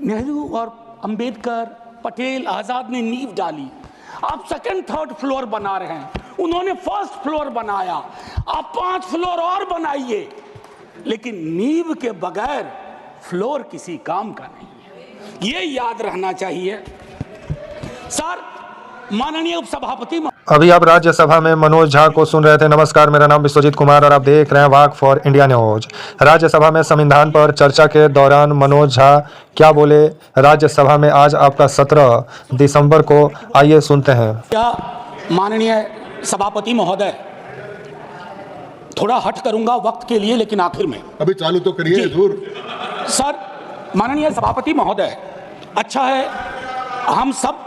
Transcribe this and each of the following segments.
नेहरू और अंबेडकर, पटेल, आजाद ने नींव डाली। आप सेकंड थर्ड फ्लोर बना रहे हैं, उन्होंने फर्स्ट फ्लोर बनाया, आप 5 फ्लोर और बनाइए, लेकिन नींव के बगैर फ्लोर किसी काम का नहीं है, ये याद रहना चाहिए। सर, माननीय उपसभापति, अभी आप राज्यसभा में मनोज झा को सुन रहे थे। नमस्कार, मेरा नाम विश्वजीत कुमार और आप देख रहे हैं वाक फॉर इंडिया न्यूज। राज्यसभा में संविधान पर चर्चा के दौरान मनोज झा क्या बोले राज्यसभा में आज आपका 17 दिसंबर को, आइए सुनते हैं। क्या माननीय सभापति महोदय, थोड़ा हट करूंगा वक्त के लिए, लेकिन आखिर में अभी चालू तो करिए जरूर। सर, माननीय सभापति महोदय, अच्छा है हम सब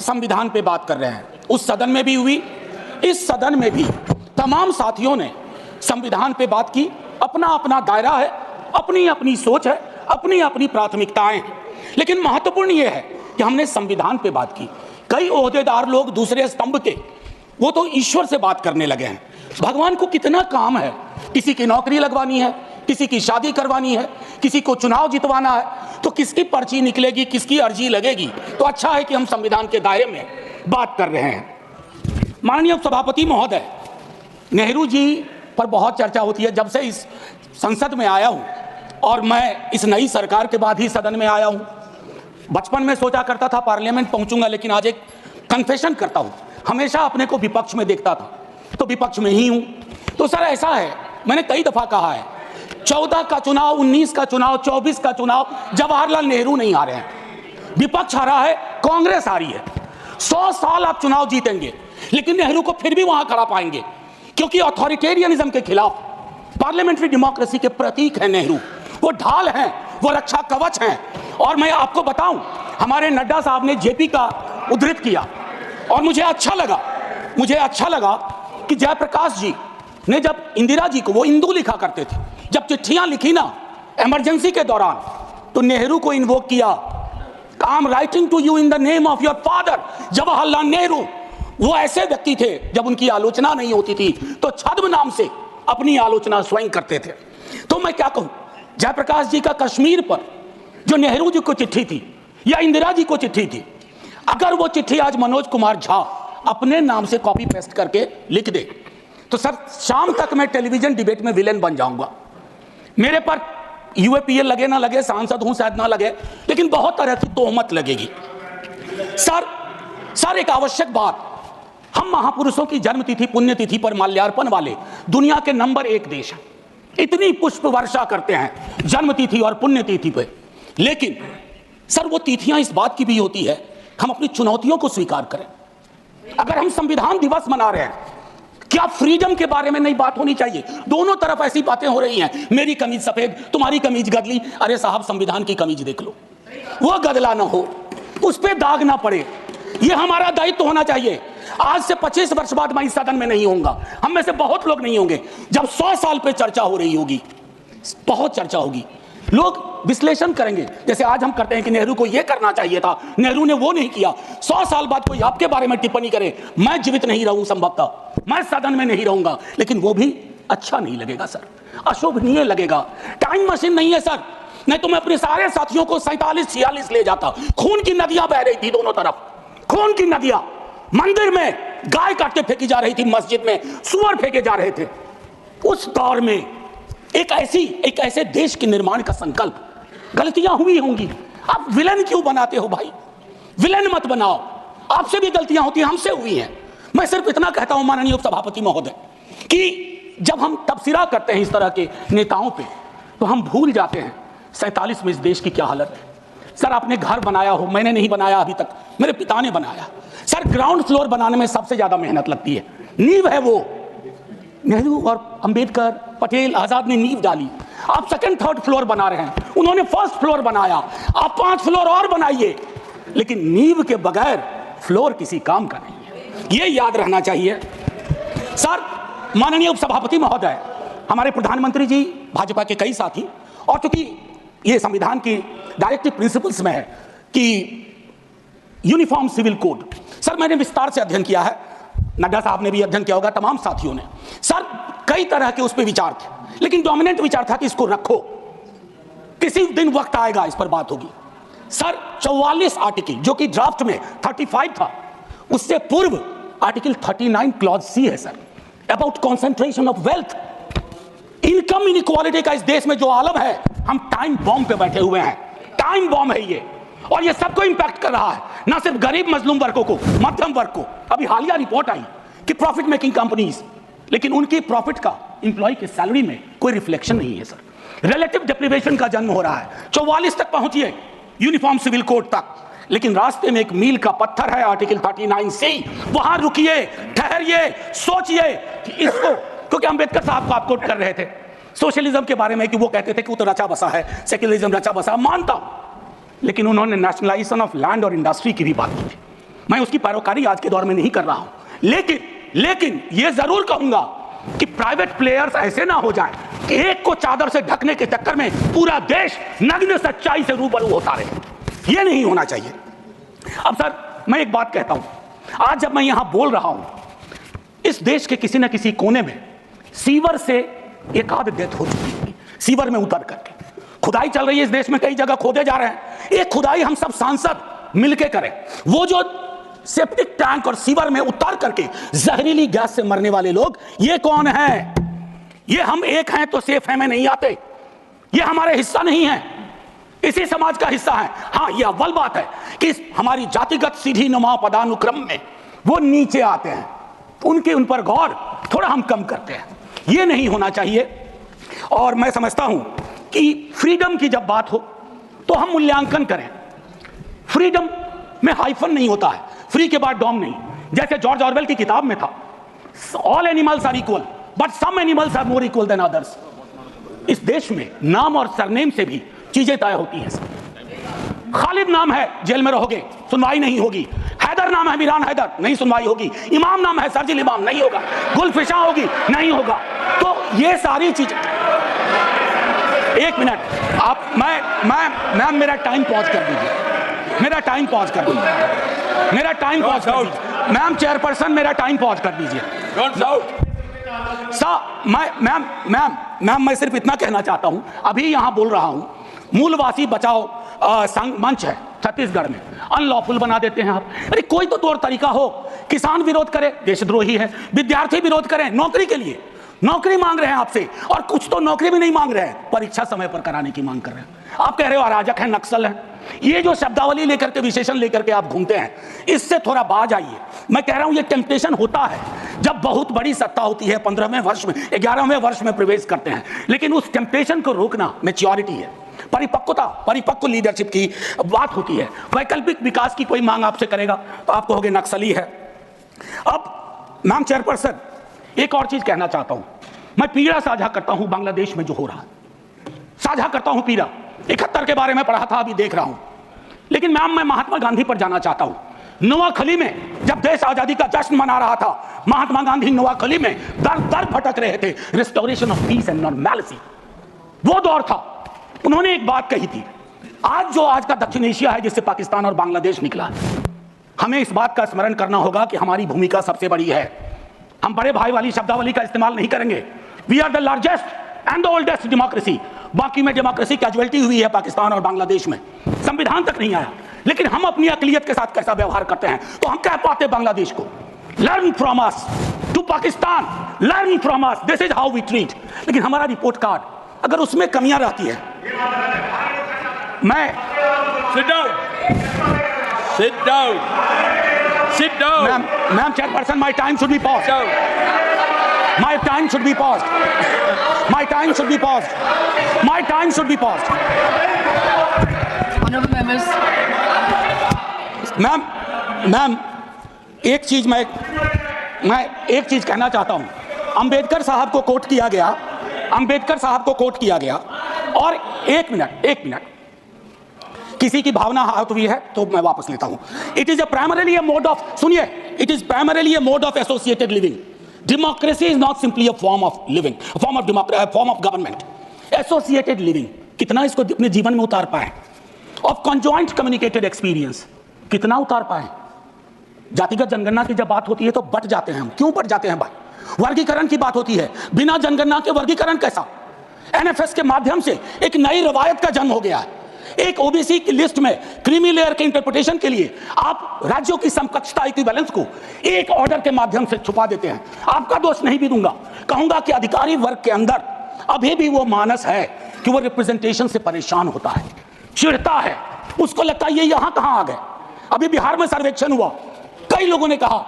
संविधान पे बात कर रहे हैं। उस सदन में भी हुई, इस सदन में भी तमाम साथियों ने संविधान पे बात की। अपना अपना दायरा है, अपनी अपनी सोच है, अपनी अपनी प्राथमिकताएं हैं, लेकिन महत्वपूर्ण यह है कि हमने संविधान पे बात की। कई ओहदेदार लोग दूसरे स्तंभ के, वो तो ईश्वर से बात करने लगे हैं। भगवान को कितना काम है, किसी की नौकरी लगवानी है, किसी की शादी करवानी है, किसी को चुनाव जितवाना है, तो किसकी पर्ची निकलेगी, किसकी अर्जी लगेगी। तो अच्छा है कि हम संविधान के दायरे में बात कर रहे हैं। माननीय सभापति महोदय, नेहरू जी पर बहुत चर्चा होती है। जब से इस संसद में आया हूं, और मैं इस नई सरकार के बाद ही सदन में आया हूं, बचपन में सोचा करता था पार्लियामेंट पहुंचूंगा, लेकिन आज एक कन्फेशन करता हूं, हमेशा अपने को विपक्ष में देखता था, तो विपक्ष में ही हूं। तो सर ऐसा है, मैंने कई दफा कहा है, 14 का चुनाव, 19 का चुनाव, 24 का चुनाव, जवाहरलाल नेहरू नहीं आ रहे हैं, विपक्ष आ रहा है, कांग्रेस आ रही है। 100 साल आप चुनाव जीतेंगे, लेकिन नेहरू को फिर भी वहां खड़ा पाएंगे, क्योंकि अथॉरिटेरियनिज्म के खिलाफ, पार्लियामेंट्री डेमोक्रेसी के प्रतीक है नेहरू। वो ढाल हैं, वो रक्षा कवच हैं। और मैं आपको बताऊं, हमारे नड्डा साहब ने जेपी का उद्धृत किया, और मुझे अच्छा लगा कि जयप्रकाश जी ने जब इंदिरा जी को, वो इंदू लिखा करते थे, जब चिट्ठियां लिखी ना इमरजेंसी के दौरान, तो नेहरू को इन्वोक किया। I am writing to you in the name of your father Jawaharlal Nehru. वो ऐसे व्यक्ति थे, जब उनकी आलोचना नहीं होती थी तो छद्म नाम से अपनी आलोचना स्वयं करते थे। तो मैं क्या कहूं, जयप्रकाश जी का कश्मीर पर जो नेहरू जी को चिट्ठी थी या इंदिरा जी को चिट्ठी थी, अगर वो चिट्ठी आज मनोज कुमार झा अपने नाम से कॉपी पेस्ट करके लिख दे, तो सर शाम तक मैं टेलीविजन डिबेट में विलेन बन जाऊंगा। मेरे पर यूएपीए लगे ना लगे, सांसद हूं शायद ना लगे, लेकिन बहुत तरह की तोहमत लगेगी। सर एक आवश्यक बात, हम महापुरुषों की जन्मतिथि, पुण्यतिथि पर माल्यार्पण वाले दुनिया के नंबर 1 देश हैं। इतनी पुष्प वर्षा करते हैं जन्मतिथि और पुण्यतिथि पे, लेकिन सर वो तिथियां इस बात की भी होती है, हम अपनी चुनौतियों को स्वीकार करें। अगर हम संविधान दिवस मना रहे हैं, क्या फ्रीडम के बारे में नहीं बात होनी चाहिए? दोनों तरफ ऐसी बातें हो रही हैं, मेरी कमीज सफेद, तुम्हारी कमीज गदली। अरे साहब, संविधान की कमीज देख लो, वो गदला ना हो, उस पे दाग ना पड़े, ये हमारा दायित्व होना चाहिए। आज से 25 वर्ष बाद मैं इस सदन में नहीं होऊंगा, हम में से बहुत लोग नहीं होंगे। जब 100 साल पे चर्चा हो रही होगी, बहुत चर्चा होगी, लोग विश्लेषण करेंगे, जैसे आज हम करते हैं कि नेहरू को यह करना चाहिए था, नेहरू ने वो नहीं किया। 100 साल बाद कोई आपके बारे में टिप्पणी करे, मैं जीवित नहीं रहूं, संभवतः मैं सदन में नहीं रहूंगा, लेकिन वो भी अच्छा नहीं लगेगा सर, अशोभनीय लगेगा। टाइम मशीन नहीं है सर, नहीं तो मैं अपने सारे साथियों को 47-46 ले जाता। खून की नदियां बह रही थी दोनों तरफ, खून की नदियां, मंदिर में गाय काट के फेंकी जा रही थी, मस्जिद में सुअर फेंके जा रहे थे। उस दौर में एक ऐसे देश के निर्माण का संकल्प, गलतियां हुई होंगी। आप विलन क्यों बनाते हो भाई? विलन मत बनाओ, आपसे भी गलतियां होती हैं, हमसे हुई हैं। मैं सिर्फ इतना कहता हूं माननीय उपसभापति महोदय, कि जब हम तबसरा करते हैं इस तरह के नेताओं पे, तो हम भूल जाते हैं 47 में इस देश की क्या हालत है। सर आपने घर बनाया हो, मैंने नहीं बनाया अभी तक, मेरे पिता ने बनाया। सर ग्राउंड फ्लोर बनाने में सबसे ज्यादा मेहनत लगती है, नींव है वो। नेहरू और अंबेडकर, पटेल, आजाद ने नींव डाली, आप सेकंड थर्ड फ्लोर बना रहे हैं, उन्होंने फर्स्ट फ्लोर बनाया, आप 5 फ्लोर और बनाइए, लेकिन नींव के बगैर फ्लोर किसी काम का नहीं है, ये याद रहना चाहिए। सर माननीय उपसभापति महोदय, हमारे प्रधानमंत्री जी, भाजपा के कई साथी, और चूंकि ये संविधान की डायरेक्टिव प्रिंसिपल्स में है कि यूनिफॉर्म सिविल कोड, सर मैंने विस्तार से अध्ययन किया है, नड्डा साहब ने भी अध्ययन किया होगा, तमाम साथियों ने। सर कई तरह के उस पर विचार थे, लेकिन डोमिनेंट विचार था कि इसको रखो, किसी दिन वक्त आएगा इस पर बात होगी। सर 44 आर्टिकल जो कि ड्राफ्ट में 35 था, उससे पूर्व आर्टिकल 39 क्लॉज सी है sir, about concentration of wealth. Income inequality का इस देश में जो आलम है, हम टाइम बॉम्ब पे बैठे हुए हैं, टाइम बॉम्ब है ये, और ये सबको इंपैक्ट कर रहा है, ना सिर्फ गरीब मजलूम वर्गों को, मध्यम वर्ग को। अभी हालिया रिपोर्ट आई कि प्रॉफिट मेकिंग कंपनीज, लेकिन उनकी प्रॉफिट का एम्प्लॉय के सैलरी में कोई रिफ्लेक्शन नहीं है सर। रिलेटिव डिप्रीवेशन का जन्म हो रहा है, 44 तक पहुंचिए यूनिफॉर्म सिविल कोड तक, लेकिन रास्ते में एक मील का पत्थर है आर्टिकल 39C। वहां रुकिए, ठहरिए, सोचिए कि इसको, क्योंकि अंबेडकर साहब को आप कोट कर रहे थे सोशलिज्म के बारे में कि वो कहते थे कि वो तो रचा बसा है, सेक्युलरिज्म रचा बसा, मानता हूं, लेकिन उन्होंने नेशनलाइजेशन ऑफ लैंड और इंडस्ट्री की भी बात की थी। मैं उसकी पैरोकारी आज के दौर में नहीं कर रहा हूं, लेकिन ये जरूर कहूंगा कि प्राइवेट प्लेयर्स ऐसे ना हो जाएं कि एक को चादर से ढकने के चक्कर में पूरा देश नग्न सच्चाई से रूबरू होता रहे। ये नहीं होना चाहिए। अब सर मैं एक बात कहता हूं, आज जब मैं यहां बोल रहा हूं, इस देश के किसी न किसी कोने में सीवर से एक आध डेथ हो चुकी है, सीवर में उतर करके खुदाई चल रही है इस देश में, कई जगह खोदे जा रहे हैं। एक खुदाई हम सब सांसद मिलके करें, वो जो सेप्टिक टैंक और सीवर में उतार करके जहरीली गैस से मरने वाले लोग, ये कौन है? ये हम एक हैं तो सेफ है में नहीं आते, ये हमारे हिस्सा नहीं है, इसी समाज का हिस्सा है। हाँ, ये अव्वल बात है कि हमारी जातिगत सीधी नुमा पदानुक्रम में वो नीचे आते हैं, उन पर गौर थोड़ा हम कम करते हैं, ये नहीं होना चाहिए। और मैं समझता हूं कि फ्रीडम की जब बात हो तो हम मूल्यांकन करें। फ्रीडम में हाइफन नहीं होता है, फ्री के बाद डॉम नहीं, जैसे जॉर्ज ऑरवेल की किताब में था, all animals are equal but some animals are more equal than others. इस देश में नाम और सरनेम से भी चीजें तय होती हैं। खालिद नाम है, जेल में रहोगे, सुनवाई नहीं होगी। हैदर नाम है, मीरान हैदर, नहीं सुनवाई होगी। इमाम नाम है, सर्जिल इमाम, नहीं होगा। गुलफिशा होगी, नहीं होगा। तो ये सारी चीजें, एक मिनट आप, मैं मेरा टाइम पॉज कर दीजिए, मेरा टाइम पॉज कर दीजिए, मेरा टाइम पॉज कर दीजिए। मैम चेयरपर्सन, मेरा टाइम पॉज कर दीजिए। मैम मैं सिर्फ इतना कहना चाहता हूं, अभी यहां बोल रहा हूं, मूलवासी बचाओ संघ मंच है छत्तीसगढ़ में, अनलॉफुल बना देते हैं आप। अरे कोई तो तौर तरीका हो, किसान विरोध करे, देशद्रोही है, विद्यार्थी विरोध करें नौकरी के लिए, नौकरी मांग रहे हैं आपसे, और कुछ तो नौकरी भी नहीं मांग रहे हैं, परीक्षा समय पर कराने की मांग कर रहे हैं। आप कह रहे हो अराजक है, नक्सल है। ये जो शब्दावली लेकर के, विशेषण लेकर के आप घूमते हैं, इससे थोड़ा बाज आइए। मैं कह रहा हूं ये टेम्पटेशन होता है जब बहुत बड़ी सत्ता होती है, 15वें वर्ष में, 11वें वर्ष में प्रवेश करते हैं, लेकिन उस टेम्पटेशन को रोकना मैच्योरिटी है, परिपक्वता, परिपक्व लीडरशिप की बात होती है। वैकल्पिक विकास की कोई मांग आपसे करेगा तो आप कहोगे नक्सली है। अब मैम चेयरपर्सन, एक और चीज कहना चाहता हूं, मैं पीड़ा साझा करता हूं बांग्लादेश में जो हो रहा है, साझा करता हूं पीड़ा। 71 के बारे में पढ़ा था, अभी देख रहा हूं, लेकिन मैम मैं महात्मा गांधी पर जाना चाहता हूं। नोआखली में जब देश आजादी का जश्न मना रहा था, महात्मा गांधी नोआखली में दर दर भटक रहे थे, restoration of peace and normality, वो दौर था। उन्होंने एक बात कही थी, आज का दक्षिण एशिया है जिससे पाकिस्तान और बांग्लादेश निकला है, हमें इस बात का स्मरण करना होगा कि हमारी भूमिका सबसे बड़ी है। हम बड़े भाई वाली शब्दावली का इस्तेमाल नहीं करेंगे। We are the largest and the oldest democracy. बाकी में डेमोक्रेसी कैजुअलिटी हुई है पाकिस्तान और बांग्लादेश में, संविधान तक नहीं आया, लेकिन हम अपनी अकलियत के साथ कैसा व्यवहार करते हैं, तो हम कह पाते बांग्लादेश को learn from us, to Pakistan learn from us, this is how we treat. लेकिन हमारा रिपोर्ट कार्ड अगर उसमें कमियां रहती है, मैं Sit down. Ma'am chairperson, my time should be paused. My time should be paused. My time should be paused. My time should be paused. Honorable members. Ma'am एक चीज मैं एक चीज कहना चाहता हूं। अंबेडकर साहब को कोट किया गया, अंबेडकर साहब को कोट किया गया, और एक मिनट किसी की भावना आहत हुई है तो मैं वापस लेता हूं। It is primarily a mode of, सुनिए, it is primarily a mode of associated living. Democracy is not simply a form of living, form of government. Associated living, कितना इसको अपने जीवन में उतार पाए। ऑफ कॉन्जॉइंट कम्युनिकेटेड एक्सपीरियंस, कितना उतार पाए। जातिगत जनगणना की जब बात होती है तो बट जाते हैं हम, क्यों बट जाते हैं भाई। वर्गीकरण की बात होती है, बिना जनगणना के वर्गीकरण कैसा। एनएफएस के माध्यम से एक नई रवायत का जन्म हो गया है। एक ओबीसी की लिस्ट में क्रीमी लेयर के इंटरप्रिटेशन के लिए आप राज्यों की समकक्षता इक्विवेलेंस को एक ऑर्डर के माध्यम से छुपा देते हैं। आपका दोष नहीं भी दूंगा, कहूंगा कि अधिकारी वर्ग के अंदर अभी भी वो मानस है कि वो रिप्रेजेंटेशन से परेशान होता है, चिढ़ता है, उसको लगता है ये यहां कहां आ गए। अभी बिहार में सर्वेक्षण हुआ, कई लोगों ने कहा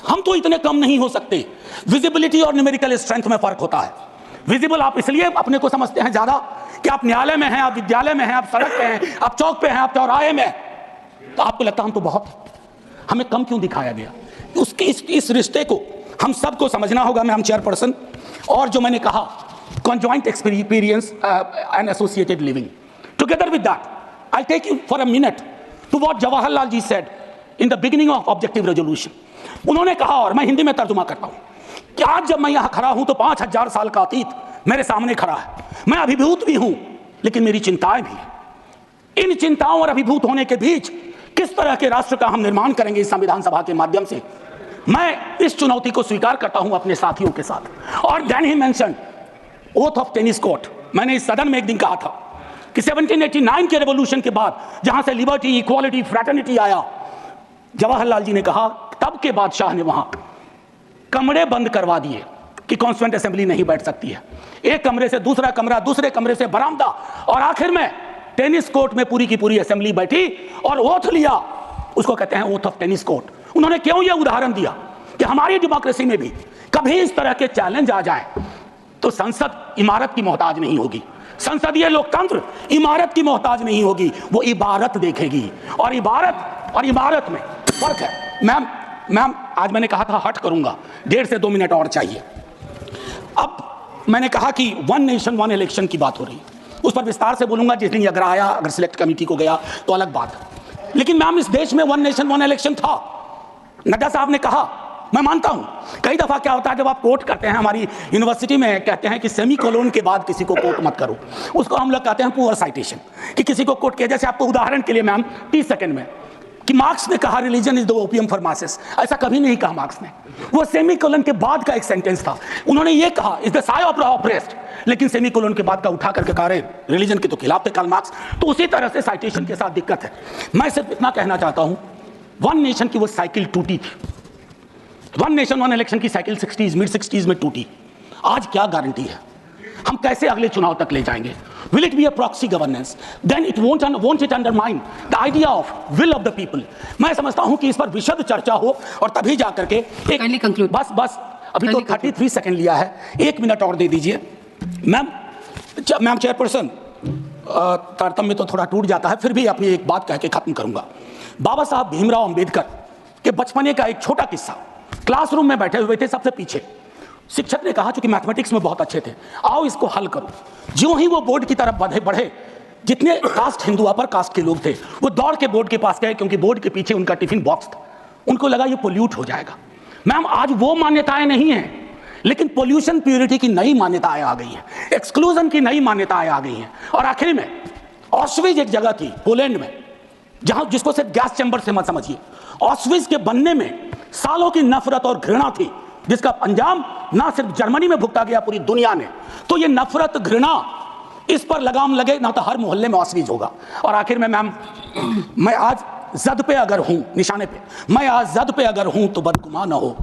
हम तो इतने कम नहीं हो सकते। विजिबिलिटी और न्यूमेरिकल स्ट्रेंथ में फर्क होता है। विजिबल आप इसलिए अपने को समझते हैं ज्यादा कि आप न्यायालय में हैं, आप विद्यालय में हैं, आप सड़क पे हैं, आप चौक पे हैं, आप चौराहे में, तो आपको लगता हम तो बहुत, हमें कम क्यों दिखाया गया। उसके इस रिश्ते को हम सबको समझना होगा। मैम चेयरपर्सन, और जो मैंने कहा conjoint experience and associated living. Together with that, I'll take you for a minute to what Jawaharlal ji said in the beginning of objective resolution. उन्होंने कहा, और मैं हिंदी में तर्जुमा करता हूं, कि आज जब मैं यहां खड़ा हूं तो 5000 साल का अतीत मेरे सामने खड़ा है। मैं अभिभूत भी हूं, लेकिन मेरी चिंताएं भी हैं। इन चिंताओं और अभिभूत होने के बीच किस तरह के राष्ट्र का हम निर्माण करेंगे इस संविधान सभा के माध्यम से, मैं इस चुनौती को स्वीकार करता हूं अपने साथियों के साथ। और then he mentioned oath of tennis court. मैंने इस सदन में एक दिन कहा था कि 1789 के रेवोल्यूशन के बाद जहां से लिबर्टी, इक्वालिटी, फ्रैटर्निटी आया, जवाहरलाल जी ने कहा तब के बादशाह ने वहां कमरे बंद करवा दिए कि कॉन्स्टिट्यूएंट असेंबली नहीं बैठ सकती है। एक कमरे से दूसरा कमरा, दूसरे कमरे से बरामदा, और आखिर में टेनिस कोर्ट में पूरी की पूरी असेंबली बैठी और ओथ लिया। उसको कहते हैं ओथ ऑफ टेनिस कोर्ट। उन्होंने क्यों यह उदाहरण दिया कि हमारी डेमोक्रेसी में भी कभी इस तरह के चैलेंज आ जाए तो संसद इमारत की मोहताज नहीं होगी, संसदीय लोकतंत्र इमारत की मोहताज नहीं होगी, वो इबारत देखेगी। और इबारत में फर्क है। मैम आज मैंने कहा था हट करूंगा, 1.5 से 2 मिनट और चाहिए। अब मैंने कहा कि 1 नेशन 1 इलेक्शन की बात हो रही है, उस पर विस्तार से बोलूंगा जिस दिन अगर आया, अगर सिलेक्ट कमेटी को गया तो अलग बात है। लेकिन मैम इस देश में 1 नेशन 1 इलेक्शन था। नड्डा साहब ने कहा, मैं मानता हूं कई दफा क्या होता है जब आप कोट करते हैं, हमारी यूनिवर्सिटी में कहते हैं कि सेमीकोलन के बाद किसी को कोट मत करो, उसको हम लोग कहते हैं पुअर साइटेशन, कि किसी को कोट किया। जैसे आपको उदाहरण के लिए मैम 30 सेकंड में कि मार्क्स ने कहा religion is the opium for masses, ऐसा कभी नहीं कहा मार्क्स ने, वो सेमीकोलन के बाद का एक सेंटेंस था। उन्होंने ये कहा is the Sai of the oppressed, लेकिन सेमीकोलन के बाद का उठा करके कहा रिलीजन के तो खिलाफ थे कार्ल मार्क्स। तो उसी तरह से साइटेशन के साथ दिक्कत है। मैं सिर्फ इतना कहना चाहता हूं, 1 नेशन की वो साइकिल टूटी थी, 1 नेशन 1 इलेक्शन की साइकिल 60s मिड 60s में टूटी। आज क्या गारंटी है हम कैसे अगले चुनाव तक ले जाएंगे? Will it be a proxy governance? Then it won't it undermine the idea of will of the people? मैं समझता हूं कि इस पर विशद चर्चा हो और तभी जाकर के बस अभी तो 33 सेकंड लिया है, 1 मिनट और दे दीजिए। मैम चेयरपर्सन, तारतम्य तो थोड़ा टूट जाता है, फिर भी अपनी एक बात कह के खत्म करूंगा। बाबा साहब भीमराव अंबेडकर के बचपने का एक छोटा किस्सा। क्लासरूम में बैठे हुए थे सबसे पीछे, शिक्षक ने कहा, चूंकि मैथमेटिक्स में बहुत अच्छे थे, आओ इसको हल करो। ज्यों ही वो बोर्ड की तरफ बढ़े, जितने कास्ट हिंदू अपर कास्ट के लोग थे वो दौड़ के बोर्ड के पास गए, क्योंकि बोर्ड के पीछे उनका टिफिन बॉक्स था। उनको लगा ये पोल्यूट हो जाएगा। मैम आज वो मान्यताएं नहीं हैं, लेकिन पोल्यूशन प्योरिटी की नई मान्यताएं आ गई हैं, एक्सक्लूजन की नई मान्यताएं आ गई हैं। और आखिर में ऑस्विज एक जगह थी पोलैंड में, जहां जिसको सिर्फ गैस चैम्बर से मत समझिए, ऑस्विज के बनने में सालों की नफरत और घृणा थी, जिसका अंजाम ना सिर्फ जर्मनी में भुगता गया, पूरी दुनिया में। तो ये नफरत, घृणा, इस पर लगाम लगे ना तो हर मोहल्ले में ऑस्विज होगा। और आखिर में मैम, मैं आज जद पे अगर हूं, निशाने पे, मैं आज जद पे अगर हूं तो बदगुमान न हो,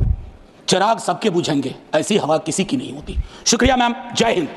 चिराग सबके बुझेंगे, ऐसी हवा किसी की नहीं होती। शुक्रिया मैम, जय हिंद।